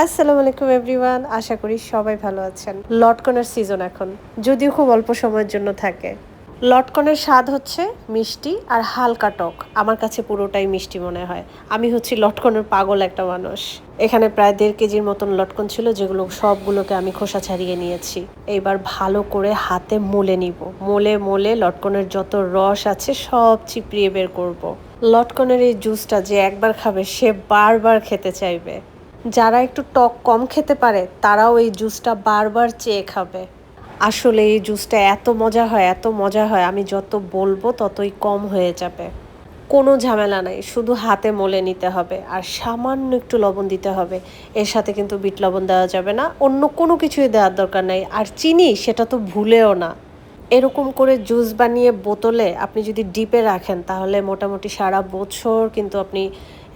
আসসালামু আলাইকুম এভরিওয়ান, আশা করি সবাই ভালো আছেন। লটকনের সিজন এখন, যদিও খুব অল্প সময়ের জন্য থাকে। লটকনের স্বাদ হচ্ছে মিষ্টি আর হালকা টক। আমার কাছে পুরোটাই মিষ্টি মনে হয়। আমি হচ্ছি লটকনের পাগল একটা মানুষ। এখানে প্রায় 1.5 কেজির মতন লটকন ছিল, যেগুলো সবগুলোকে আমি খোসা ছাড়িয়ে নিয়েছি। এইবার ভালো করে হাতে মলে নিব। মলে মলে লটকনের যত রস আছে সব চিপড়িয়ে বের করব। লটকনের এই জুসটা যে একবার খাবে সে বারবার খেতে চাইবে। যারা একটু টক কম খেতে পারে তারাও এই জুসটা বারবার চেয়ে খাবে। আসলে এই জুসটা এত মজা হয়, এত মজা হয়, আমি যত বলবো ততই কম হয়ে যাবে। কোনো ঝামেলা নাই, শুধু হাতে মলে নিতে হবে আর সামান্য একটু লবণ দিতে হবে। এর সাথে কিন্তু বিট লবণ দেওয়া যাবে না, অন্য কোনো কিছুই দেওয়ার দরকার নাই। আর চিনি সেটা তো ভুলেও না। এরকম করে জুস বানিয়ে বোতলে আপনি যদি ডিপে রাখেন তাহলে মোটামুটি সারা বছর কিন্তু আপনি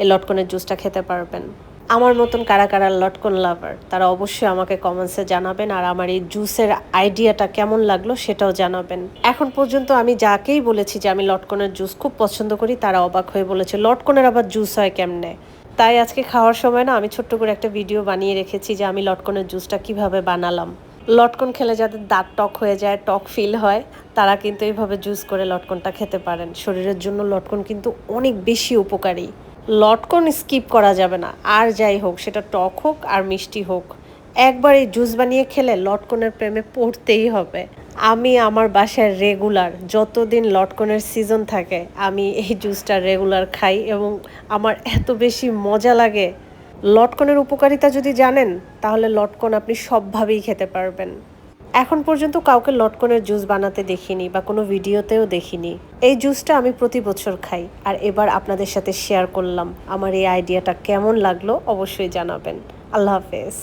এই লটকনের জুসটা খেতে পারবেন। আমার মতন কারা কারা লটকন লাভার তারা অবশ্যই আমাকে কমেন্টসে জানাবেন, আর আমার এই জুসের আইডিয়াটা কেমন লাগলো সেটাও জানাবেন। এখন পর্যন্ত আমি যাকেই বলেছি যে আমি লটকনের জুস খুব পছন্দ করি, তারা অবাক হয়ে বলেছে লটকনের আবার জুস হয় কেমনে। তাই আজকে খাওয়ার সময় না আমি ছোট্ট করে একটা ভিডিও বানিয়ে রেখেছি যে আমি লটকনের জুসটা কিভাবে বানালাম। লটকন খেলে যাদের দাঁত টক হয়ে যায়, টক ফিল হয়, তারা কিন্তু এইভাবে জুস করে লটকনটা খেতে পারেন। শরীরের জন্য লটকন কিন্তু অনেক বেশি উপকারী। লটকন স্কিপ করা যাবে না, আর যাই হোক সেটা টক হোক আর মিষ্টি হোক, একবার এই জুস বানিয়ে খেলে লটকনের প্রেমে পড়তেই হবে। আমি আমার বাসায় রেগুলার যতদিন লটকনের সিজন থাকে আমি এই জুসটা রেগুলার খাই এবং আমার এত বেশি মজা লাগে। লটকনের উপকারিতা যদি জানেন তাহলে লটকন আপনি সবভাবেই খেতে পারবেন। এখন পর্যন্ত কাউকে লটকনের জুস বানাতে দেখিনি বা কোনো ভিডিওতেও দেখিনি। এই জুসটা আমি প্রতি বছর খাই, আর এবার আপনাদের সাথে শেয়ার করলাম। আমার এই আইডিয়াটা কেমন লাগলো অবশ্যই জানাবেন। আল্লাহ হাফেজ।